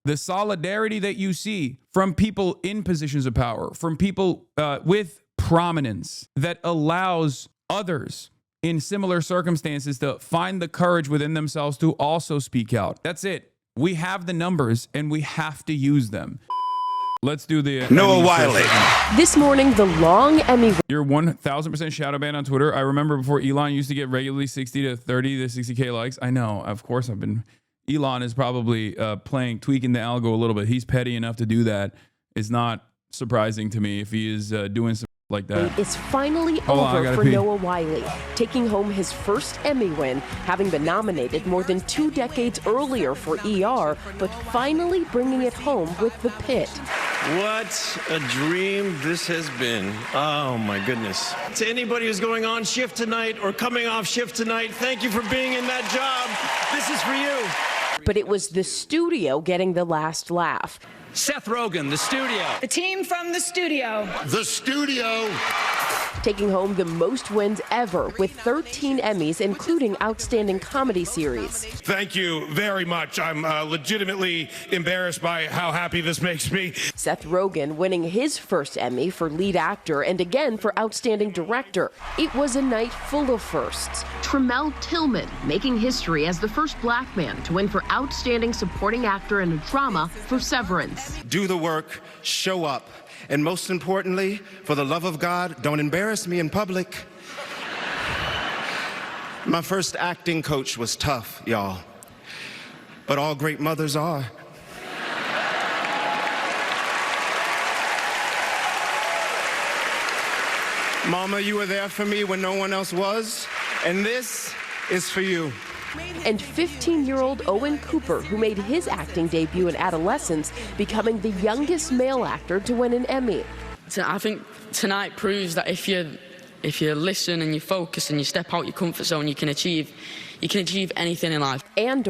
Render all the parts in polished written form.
The solidarity that you see from people in positions of power, from people with prominence, that allows others in similar circumstances to find the courage within themselves to also speak out. That's it. We have the numbers and we have to use them. Let's do the Noah Wiley. This morning, the long Emmy. You're 1,000% shadow banned on Twitter. I remember before Elon used to get regularly 60 to 30 to 60K likes. I know, of course, Elon is probably tweaking the algo a little bit. He's petty enough to do that. It's not surprising to me if he is doing something like that. It's finally over for Noah Wiley, taking home his first Emmy win, having been nominated more than 2 decades earlier for ER, but finally bringing it home with The Pit. What a dream this has been. Oh my goodness. To anybody who's going on shift tonight or coming off shift tonight, thank you for being in that job. This is for you. But it was the studio getting the last laugh. Seth Rogen, the studio. The team from the studio. The studio. Taking home the most wins ever with 13 Emmys, including Outstanding Comedy Series. Thank you very much. I'm legitimately embarrassed by how happy this makes me. Seth Rogen winning his first Emmy for lead actor and again for Outstanding Director. It was a night full of firsts. Tremel Tillman making history as the first black man to win for Outstanding Supporting Actor in a Drama for Severance. Do the work, show up, and most importantly, for the love of God, don't embarrass me in public. My first acting coach was tough, y'all, but all great mothers are. Mama, you were there for me when no one else was, and this is for you. And 15-year-old Owen Cooper, who made his acting debut in adolescence, becoming the youngest male actor to win an Emmy. So I think tonight proves that if you listen and you focus and you step out your comfort zone, you can achieve anything in life.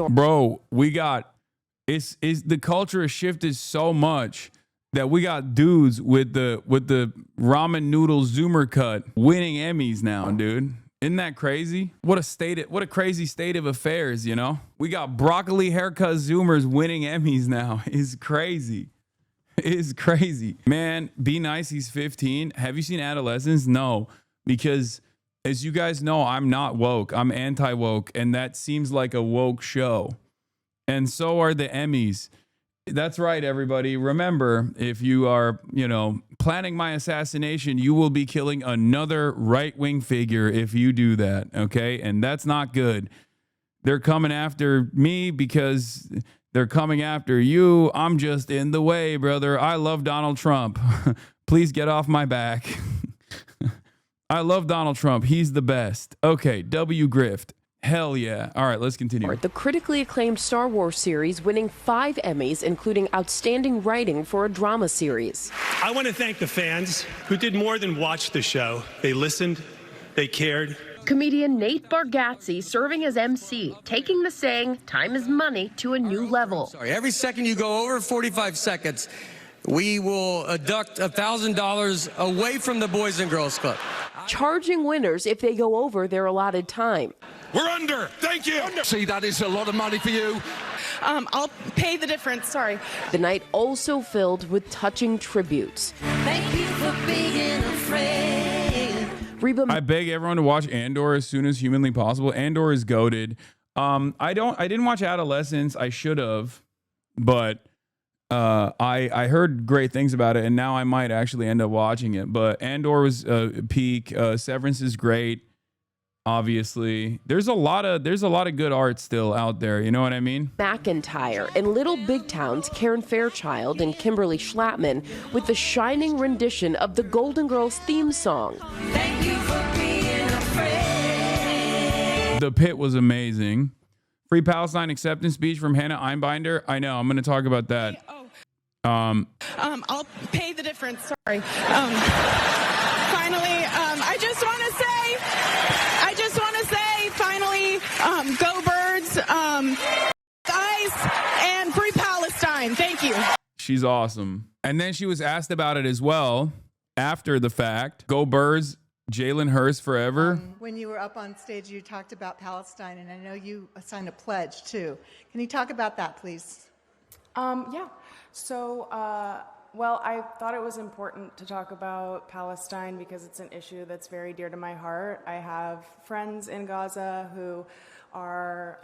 Bro, the culture has shifted so much that we got dudes with the ramen noodle zoomer cut winning Emmys now, dude. Isn't that crazy? What a crazy state of affairs, you know? We got broccoli haircut zoomers winning Emmys now. It's crazy. It's crazy. Man, be nice, he's 15. Have you seen Adolescence? No, because as you guys know, I'm not woke. I'm anti-woke, and that seems like a woke show. And so are the Emmys. That's right, everybody. Remember, if you are, planning my assassination, you will be killing another right-wing figure if you do that, okay? And that's not good. They're coming after me because they're coming after you. I'm just in the way, brother. I love Donald Trump. Please get off my back. I love Donald Trump. He's the best. Okay, W. Grift. Hell yeah. All right, let's continue. The critically acclaimed Star Wars series winning 5 Emmys, including Outstanding Writing for a Drama Series. I want to thank the fans who did more than watch the show. They listened, they cared. Comedian Nate Bargatze serving as MC, taking the saying, time is money, to a new level. Sorry, every second you go over 45 seconds, we will deduct $1,000 away from the Boys and Girls Club. Charging winners if they go over their allotted time. We're under. Thank you. See, that is a lot of money for you. I'll pay the difference. Sorry. The night also filled with touching tributes. Thank you for being a friend. I beg everyone to watch Andor as soon as humanly possible. Andor is goated. I didn't watch Adolescence. I should have, but I heard great things about it, and now I might actually end up watching it. But Andor was peak. Severance is great. Obviously, there's a lot of good art still out there. You know what I mean? McIntyre and Little Big Town's Karen Fairchild and Kimberly Schlappman with the shining rendition of the Golden Girls theme song. Thank you for being a friend. The Pit was amazing. Free Palestine acceptance speech from Hannah Einbinder. I know. I'm going to talk about that. I'll pay the difference. Sorry. Finally, I just want to say, finally, go Birds, ice, and free Palestine. Thank you. She's awesome. And then she was asked about it as well after the fact. Go Birds, Jalen Hurst forever. When you were up on stage, you talked about Palestine, and I know you signed a pledge too. Can you talk about that, please? Yeah. So, well, I thought it was important to talk about Palestine because it's an issue that's very dear to my heart. I have friends in Gaza who are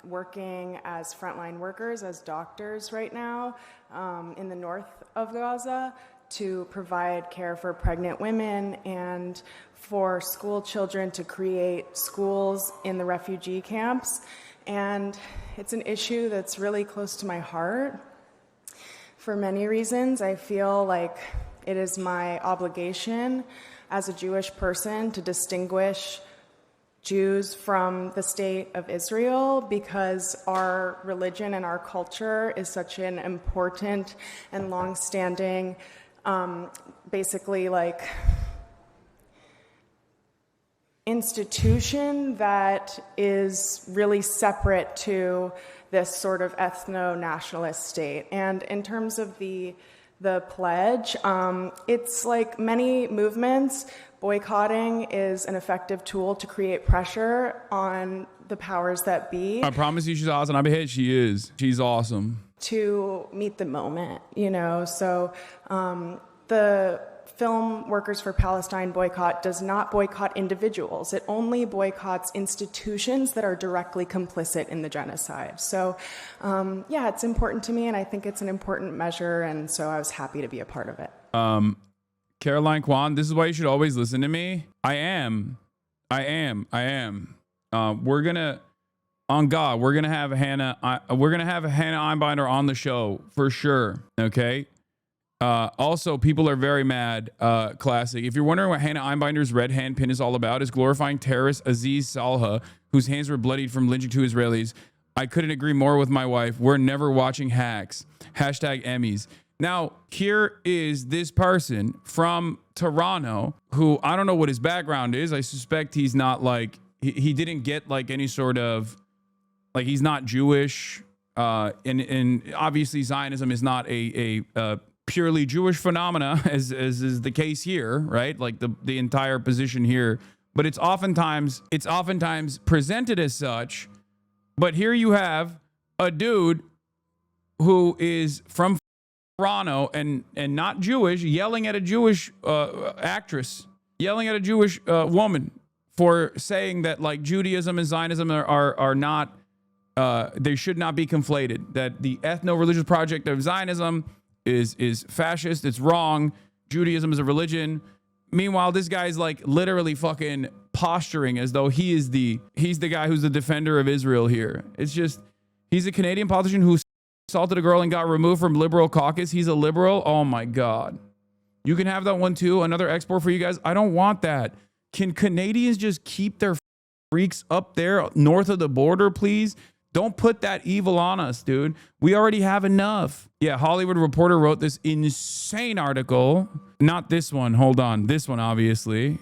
working as frontline workers, as doctors right now in the north of Gaza to provide care for pregnant women and for school children to create schools in the refugee camps. And it's an issue that's really close to my heart. For many reasons, I feel like it is my obligation as a Jewish person to distinguish Jews from the state of Israel because our religion and our culture is such an important and long-standing, basically like institution that is really separate to this sort of ethno-nationalist state. And in terms of the pledge, it's like many movements, boycotting is an effective tool to create pressure on the powers that be. I promise you she's awesome. I bet she is. She's awesome. To meet the moment, you know? So the Film Workers for Palestine boycott does not boycott individuals. It only boycotts institutions that are directly complicit in the genocide. So, yeah, it's important to me, and I think it's an important measure, and so I was happy to be a part of it. Caroline Kwan, this is why you should always listen to me. I am. We're gonna, on God, we're gonna have Hannah Einbinder on the show for sure. Okay. Also, people are very mad. Classic. If you're wondering what Hannah Einbinder's red hand pin is all about, is glorifying terrorist Aziz Salha, whose hands were bloodied from lynching two Israelis. I couldn't agree more with my wife. We're never watching hacks. Hashtag Emmys. Now, here is this person from Toronto who I don't know what his background is. I suspect he's not like, he didn't get like any sort of, like he's not Jewish. And obviously Zionism is not a purely Jewish phenomena, as is the case here, right? Like the entire position here, but it's oftentimes presented as such. But here you have a dude who is from Toronto and not Jewish, yelling at a Jewish actress, yelling at a Jewish woman for saying that like Judaism and Zionism are not, they should not be conflated. That the ethno-religious project of Zionism is fascist. It's wrong. Judaism is a religion. Meanwhile, this guy's like literally fucking posturing as though he's the guy who's the defender of Israel here. It's just, he's a Canadian politician who assaulted a girl and got removed from Liberal caucus. He's a liberal. Oh my God. You can have that one too. Another export for you guys. I don't want that. Can Canadians just keep their freaks up there north of the border, please? Don't put that evil on us, dude. We already have enough. Yeah, Hollywood Reporter wrote this insane article. Not this one. Hold on. This one, obviously.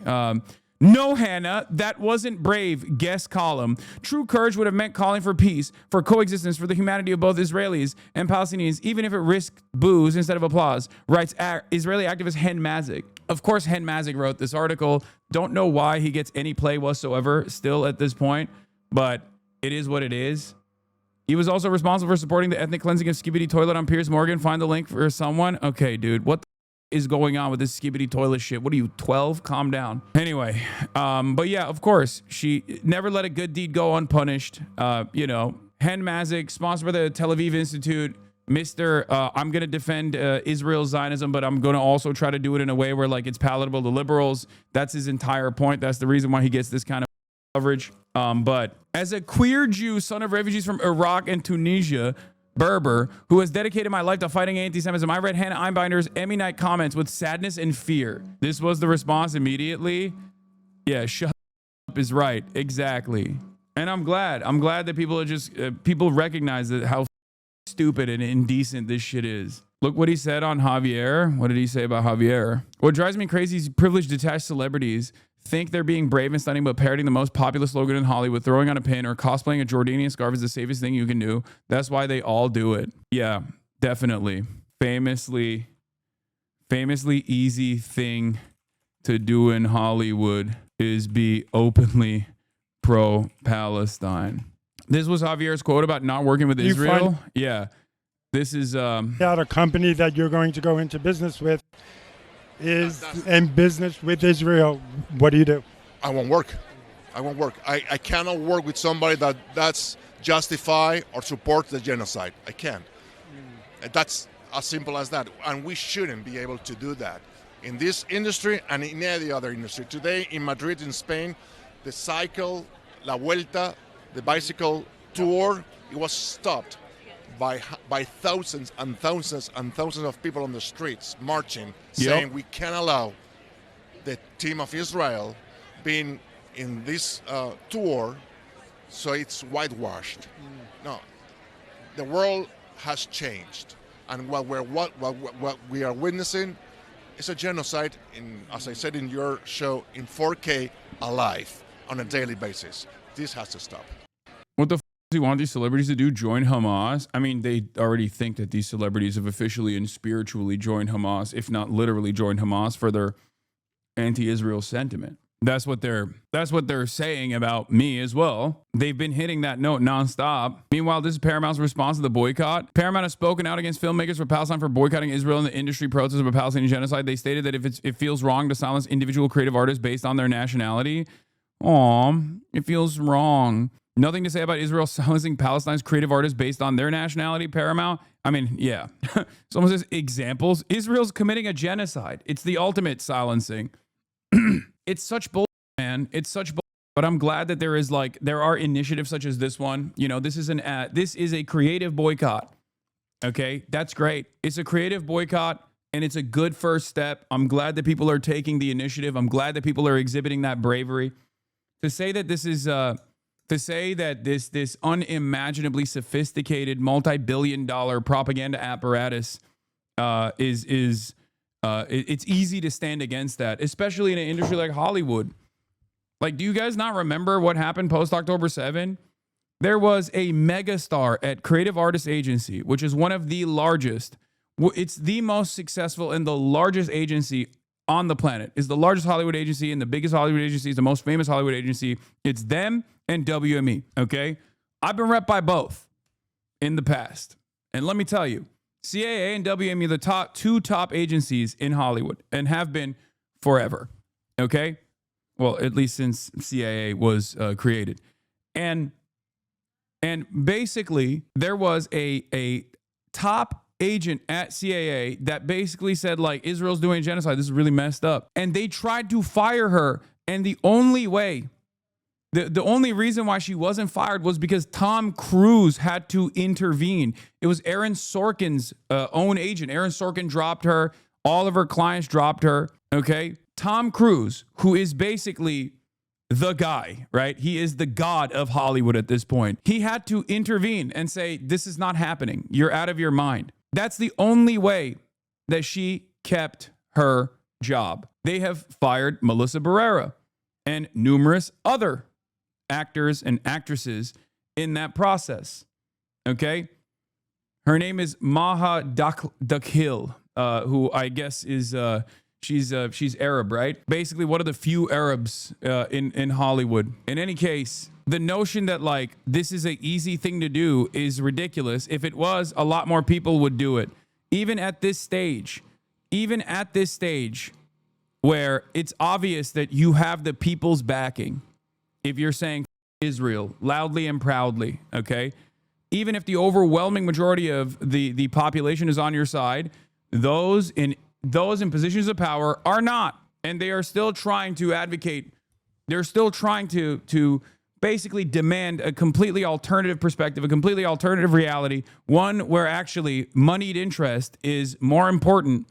No, Hannah, that wasn't brave. Guest column. True courage would have meant calling for peace, for coexistence, for the humanity of both Israelis and Palestinians, even if it risked boos instead of applause, writes Israeli activist Hen Mazik. Of course, Hen Mazik wrote this article. Don't know why he gets any play whatsoever still at this point, but it is what it is. He was also responsible for supporting the ethnic cleansing of Skibidi Toilet on Piers Morgan. Find the link for someone. Okay, dude, what the is going on with this Skibidi Toilet shit? What are you, 12? Calm down. Anyway, but yeah, of course, she never let a good deed go unpunished. You know, Hen Mazik, sponsored by the Tel Aviv Institute. Mr. I'm going to defend Israel's Zionism, but I'm going to also try to do it in a way where like it's palatable to liberals. That's his entire point. That's the reason why he gets this kind of coverage. But as a queer Jew, son of refugees from Iraq and Tunisia, Berber, who has dedicated my life to fighting anti-Semitism, I read Hannah Einbinder's Emmy night comments with sadness and fear. This was the response immediately. Yeah, shut up is right. Exactly. And I'm glad that people are just, people recognize that how stupid and indecent this shit is. Look what he said on Javier. What did he say about Javier? What drives me crazy is privileged detached celebrities think they're being brave and stunning, but parroting the most popular slogan in Hollywood, throwing on a pin, or cosplaying a Jordanian scarf is the safest thing you can do. That's why they all do it. Yeah, definitely. Famously easy thing to do in Hollywood is be openly pro-Palestine. This was Javier's quote about not working with Israel. Yeah. This is That a company that you're going to go into business with is in business with Israel. What do you do? I won't work. I cannot work with somebody that's justify or support the genocide. I can't. That's as simple as that. And we shouldn't be able to do that in this industry and in any other industry. Today in Madrid, in Spain, the cycle, La Vuelta, the bicycle tour, it was stopped by thousands and thousands and thousands of people on the streets marching, saying we can't allow the team of Israel being in this tour, so it's whitewashed. No, the world has changed, and what we are witnessing is a genocide, as I said in your show, in 4K alive on a daily basis. This has to stop. What the do you want these celebrities to do? Join Hamas? I mean, they already think that these celebrities have officially and spiritually joined Hamas, if not literally joined Hamas, for their anti-Israel sentiment. That's what they're saying about me as well. They've been hitting that note nonstop. Meanwhile, this is Paramount's response to the boycott. Paramount has spoken out against filmmakers for Palestine for boycotting Israel in the industry protests of a Palestinian genocide. They stated that if it feels wrong to silence individual creative artists based on their nationality, it feels wrong. Nothing to say about Israel silencing Palestine's creative artists based on their nationality, Paramount? I mean, yeah. Someone says examples. Israel's committing a genocide. It's the ultimate silencing. It's such bull, man. It's such bull. But I'm glad that there are initiatives such as this one. You know, this is a creative boycott. Okay, that's great. It's a creative boycott, and it's a good first step. I'm glad that people are taking the initiative. I'm glad that people are exhibiting that bravery. To say that this is this unimaginably sophisticated multi-billion-dollar propaganda apparatus it's easy to stand against that, especially in an industry like Hollywood. Like, do you guys not remember what happened post-October 7? There was a megastar at Creative Artists Agency, which is one of the largest. It's the most successful and the largest agency on the planet. It's the largest Hollywood agency and the biggest Hollywood agency. It's the most famous Hollywood agency. It's them and WME, okay? I've been rep by both in the past. And let me tell you, CAA and WME are the two top agencies in Hollywood and have been forever. Okay? Well, at least since CAA was created. And basically, there was a top agent at CAA that basically said, like, Israel's doing genocide. This is really messed up. And they tried to fire her. And the only way, the only reason why she wasn't fired was because Tom Cruise had to intervene. It was Aaron Sorkin's own agent. Aaron Sorkin dropped her. All of her clients dropped her. Okay? Tom Cruise, who is basically the guy, right? He is the god of Hollywood at this point. He had to intervene and say, this is not happening. You're out of your mind. That's the only way that she kept her job. They have fired Melissa Barrera and numerous other actors and actresses in that process. Okay? Her name is Maha Dakhil, who I guess is she's Arab, right? Basically one of the few Arabs in Hollywood. In any case, the notion that like this is an easy thing to do is ridiculous. If it was, a lot more people would do it. Even at this stage where it's obvious that you have the people's backing. If you're saying Israel loudly and proudly, okay? Even if the overwhelming majority of the population is on your side, those in positions of power are not. And they are still trying to advocate. They're still trying to basically demand a completely alternative perspective, a completely alternative reality, one where actually moneyed interest is more important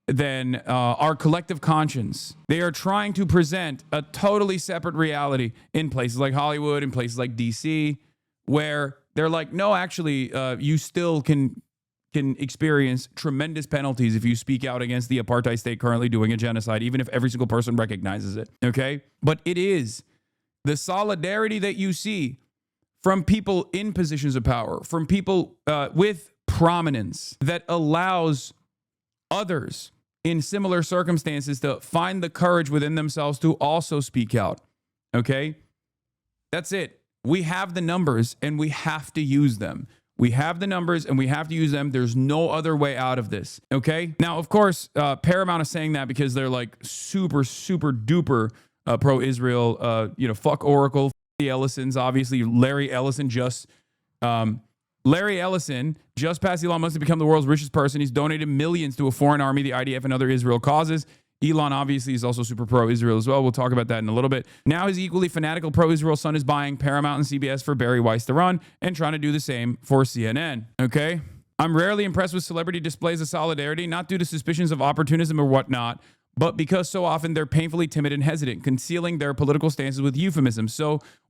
than our collective conscience. They are trying to present a totally separate reality in places like Hollywood, in places like DC, where they're like, no, actually, you still can experience tremendous penalties if you speak out against the apartheid state currently doing a genocide, even if every single person recognizes it, okay? But it is the solidarity that you see from people in positions of power, from people with prominence that allows others in similar circumstances to find the courage within themselves to also speak out. Okay? That's it. We have the numbers and we have to use them. We have the numbers and we have to use them. There's no other way out of this. Okay. Now, of course, Paramount is saying that because they're like super, super duper pro-Israel. Fuck Oracle, the Ellisons. Obviously, Larry Ellison just passed Elon Musk to become the world's richest person. He's donated millions to a foreign army, the IDF, and other Israel causes. Elon obviously is also super pro-Israel as well. We'll talk about that in a little bit. Now his equally fanatical pro-Israel son is buying Paramount and CBS for Barry Weiss to run and trying to do the same for CNN. Okay? I'm rarely impressed with celebrity displays of solidarity, not due to suspicions of opportunism or whatnot, but because so often they're painfully timid and hesitant, concealing their political stances with euphemisms,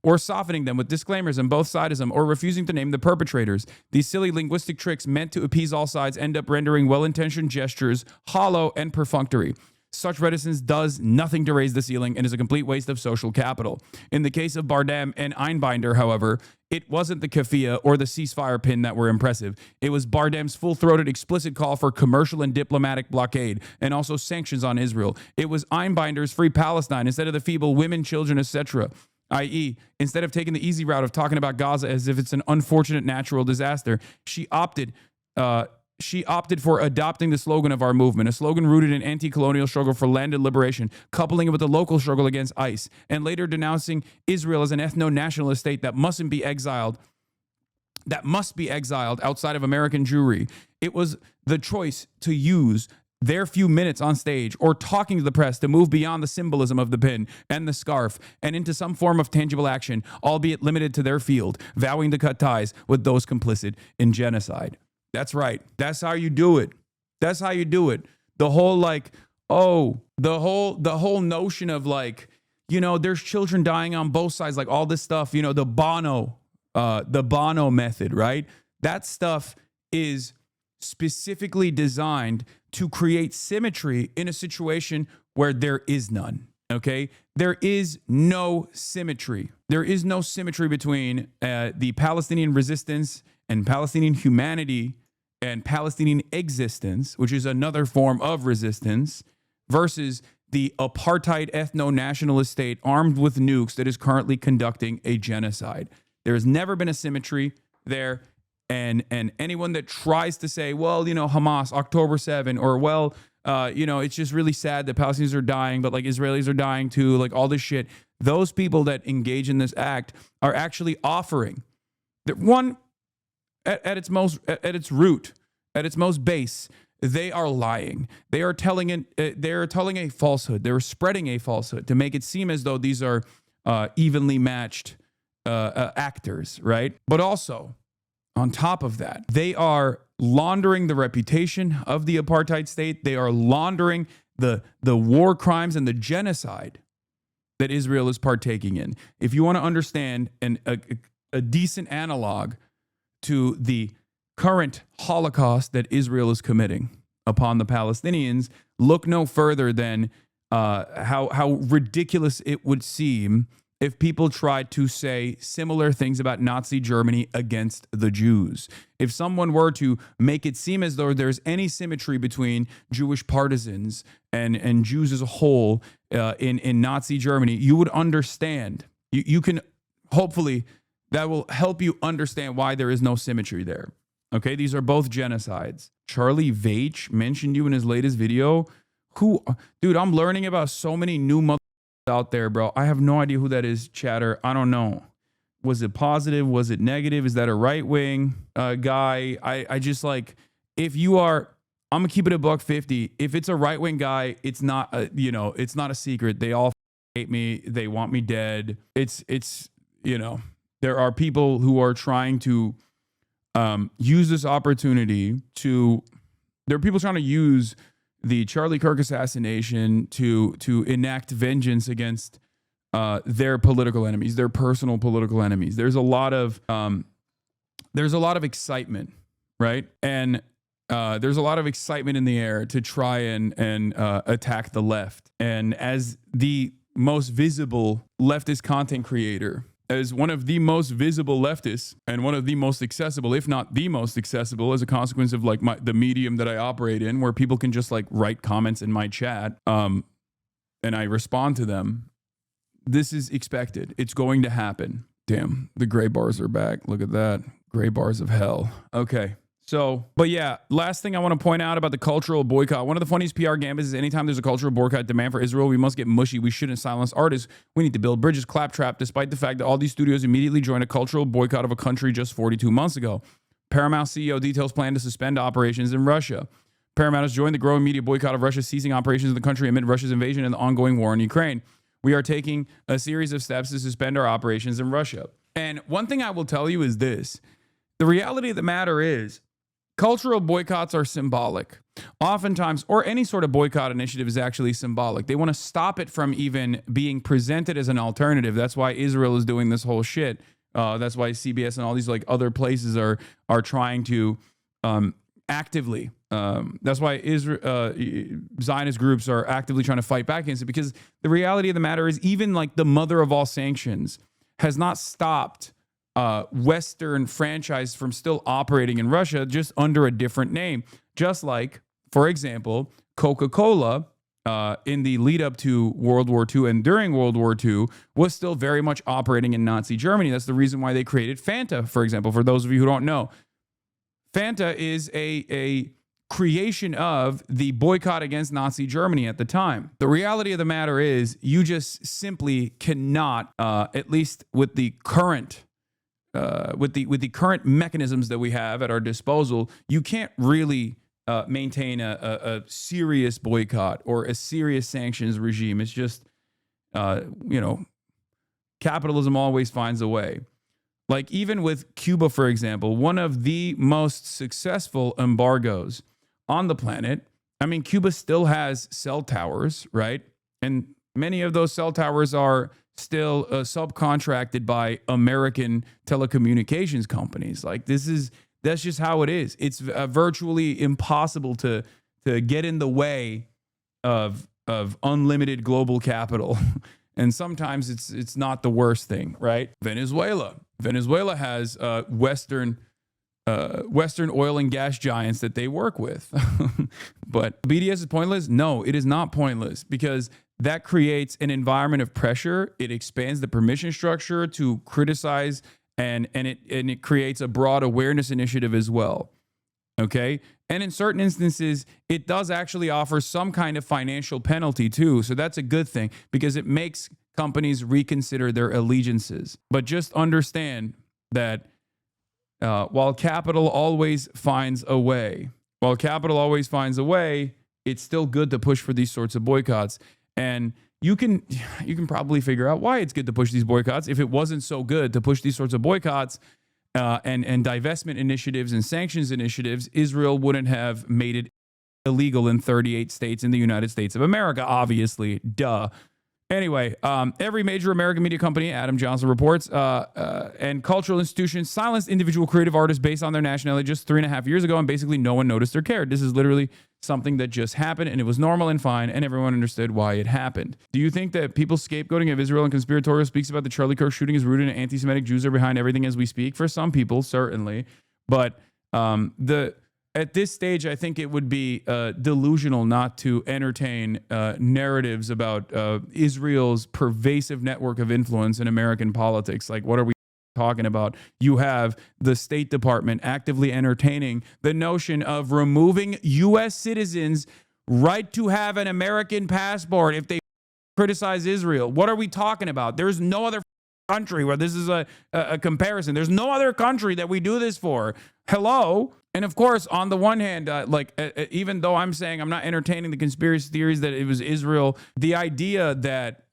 or softening them with disclaimers on both sides of them, or refusing to name the perpetrators. These silly linguistic tricks meant to appease all sides end up rendering well-intentioned gestures hollow and perfunctory. Such reticence does nothing to raise the ceiling and is a complete waste of social capital. In the case of Bardem and Einbinder, however, it wasn't the keffiyeh or the ceasefire pin that were impressive. It was Bardem's full-throated explicit call for commercial and diplomatic blockade and also sanctions on Israel. It was Einbinder's Free Palestine instead of the feeble women, children, etc. i.e., instead of taking the easy route of talking about Gaza as if it's an unfortunate natural disaster, she opted for adopting the slogan of our movement, a slogan rooted in anti-colonial struggle for land and liberation, coupling it with the local struggle against ICE, and later denouncing Israel as an ethno-nationalist state that must be exiled outside of American Jewry. It was the choice to use their few minutes on stage or talking to the press to move beyond the symbolism of the pin and the scarf and into some form of tangible action, albeit limited to their field, vowing to cut ties with those complicit in genocide. That's right. That's how you do it. That's how you do it. The whole the whole notion of there's children dying on both sides, like all this stuff, the Bono method, right? That stuff is specifically designed to create symmetry in a situation where there is none. Okay? There is no symmetry. There is no symmetry between the Palestinian resistance and Palestinian humanity and Palestinian existence, which is another form of resistance, versus the apartheid ethno-nationalist state armed with nukes that is currently conducting a genocide. There has never been a symmetry there. And anyone that tries to say, well, Hamas, October 7, or it's just really sad that Palestinians are dying, but Israelis are dying too, all this shit. Those people that engage in this act are actually offering that one, at its root, at its most base, they are lying. They are telling a falsehood. They're spreading a falsehood to make it seem as though these are evenly matched actors, right? But also, on top of that, they are laundering the reputation of the apartheid state. They are laundering the war crimes and the genocide that Israel is partaking in. If you want to understand a decent analog to the current Holocaust that Israel is committing upon the Palestinians, look no further than how ridiculous it would seem if people tried to say similar things about Nazi Germany against the Jews. If someone were to make it seem as though there's any symmetry between Jewish partisans and Jews as a whole in Nazi Germany, you would understand. You can, hopefully, that will help you understand why there is no symmetry there. Okay, these are both genocides. Charlie Veitch mentioned you in his latest video. Dude, I'm learning about so many new mother out there, bro. I have no idea who that is, chatter. I don't know. Was it positive? Was it negative? Is that a right-wing guy? I just if you are, I'm gonna keep it $150. If it's a right-wing guy, it's not it's not a secret. They all hate me. They want me dead. It's there are people who are trying to use this opportunity there are people trying to use the Charlie Kirk assassination to enact vengeance against their political enemies, their personal political enemies. There's a lot of excitement, right? And there's a lot of excitement in the air to try and attack the left. And as the most visible leftist content creator, as one of the most visible leftists and one of the most accessible, if not the most accessible, as a consequence of the medium that I operate in, where people can just write comments in my chat, and I respond to them. This is expected. It's going to happen. Damn, the gray bars are back. Look at that. Gray bars of hell. Okay. So, but yeah, last thing I want to point out about the cultural boycott. One of the funniest PR gambits is anytime there's a cultural boycott demand for Israel, we must get mushy. We shouldn't silence artists. We need to build bridges, claptrap, despite the fact that all these studios immediately joined a cultural boycott of a country just 42 months ago. Paramount CEO details plan to suspend operations in Russia. Paramount has joined the growing media boycott of Russia, ceasing operations in the country amid Russia's invasion and the ongoing war in Ukraine. We are taking a series of steps to suspend our operations in Russia. And one thing I will tell you is this. The reality of the matter is, cultural boycotts are symbolic. Oftentimes, or any sort of boycott initiative is actually symbolic. They want to stop it from even being presented as an alternative. That's why Israel is doing this whole shit. That's why CBS and all these like other places are trying to actively. That's why Zionist groups are actively trying to fight back against it, because the reality of the matter is, even like the mother of all sanctions has not stopped Western franchise from still operating in Russia, just under a different name. Just like, for example, Coca-Cola in the lead up to World War II and during World War II was still very much operating in Nazi Germany. That's the reason why they created Fanta, for example, for those of you who don't know. Fanta is a creation of the boycott against Nazi Germany at the time. The reality of the matter is, you just simply cannot, at least with the current with the current mechanisms that we have at our disposal, you can't really maintain a serious boycott or a serious sanctions regime. It's just, capitalism always finds a way. Like even with Cuba, for example, one of the most successful embargoes on the planet. I mean, Cuba still has cell towers, right? And many of those cell towers are still subcontracted by American telecommunications companies. Like that's just how it is. It's virtually impossible to get in the way of unlimited global capital. And sometimes it's not the worst thing, right? Venezuela has Western oil and gas giants that they work with. But BDS is pointless? No, it is not pointless, because that creates an environment of pressure. It expands the permission structure to criticize, and it creates a broad awareness initiative as well. Okay? And in certain instances, it does actually offer some kind of financial penalty too. So that's a good thing, because it makes companies reconsider their allegiances. But just understand that while capital always finds a way, it's still good to push for these sorts of boycotts. And you can probably figure out why it's good to push these boycotts. If it wasn't so good to push these sorts of boycotts and divestment initiatives and sanctions initiatives, Israel wouldn't have made it illegal in 38 states in the United States of America, obviously. Duh. Anyway, every major American media company, Adam Johnson reports, and cultural institutions silenced individual creative artists based on their nationality just 3.5 years ago, and basically no one noticed or cared. This is literally something that just happened, and it was normal and fine, and everyone understood why it happened. Do you think that people's scapegoating of Israel and conspiratorial speaks about the Charlie Kirk shooting is rooted in anti-Semitic Jews are behind everything as we speak? For some people, certainly. But at this stage, I think it would be delusional not to entertain narratives about Israel's pervasive network of influence in American politics. Like, what are we talking about? You have the State Department actively entertaining the notion of removing U.S. citizens' right to have an American passport if they criticize Israel. What are we talking about? There's no other country where this is a comparison. There's no other country that we do this for. Hello? And of course, on the one hand, even though I'm saying I'm not entertaining the conspiracy theories that it was Israel, the idea that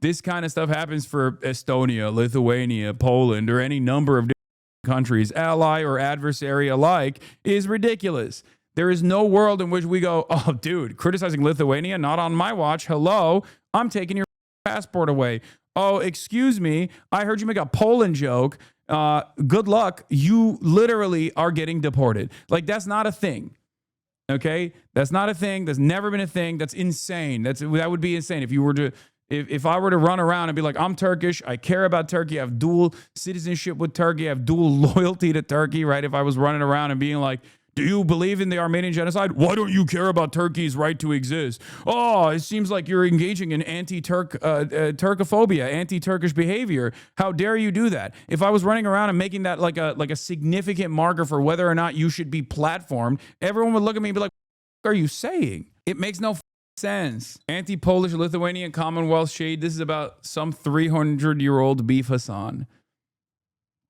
this kind of stuff happens for Estonia, Lithuania, Poland, or any number of different countries, ally or adversary alike, is ridiculous. There is no world in which we go, oh, dude, criticizing Lithuania, not on my watch. Hello, I'm taking your passport away. Oh, excuse me, I heard you make a Poland joke. Good luck. You literally are getting deported. Like, that's not a thing. Okay? That's not a thing. That's never been a thing. That's insane. That would be insane if you were to, if I were to run around and be like, I'm Turkish, I care about Turkey, I have dual citizenship with Turkey, I have dual loyalty to Turkey, right? If I was running around and being like, Do you believe in the Armenian genocide? Why don't you care about Turkey's right to exist? Oh, it seems like you're engaging in Turkophobia, anti-Turkish behavior. How dare you do that? If I was running around and making that like a significant marker for whether or not you should be platformed, everyone would look at me and be like, what are you saying? It makes no sense. Anti-Polish Lithuanian Commonwealth shade. This is about some 300-year-old beef Hassan.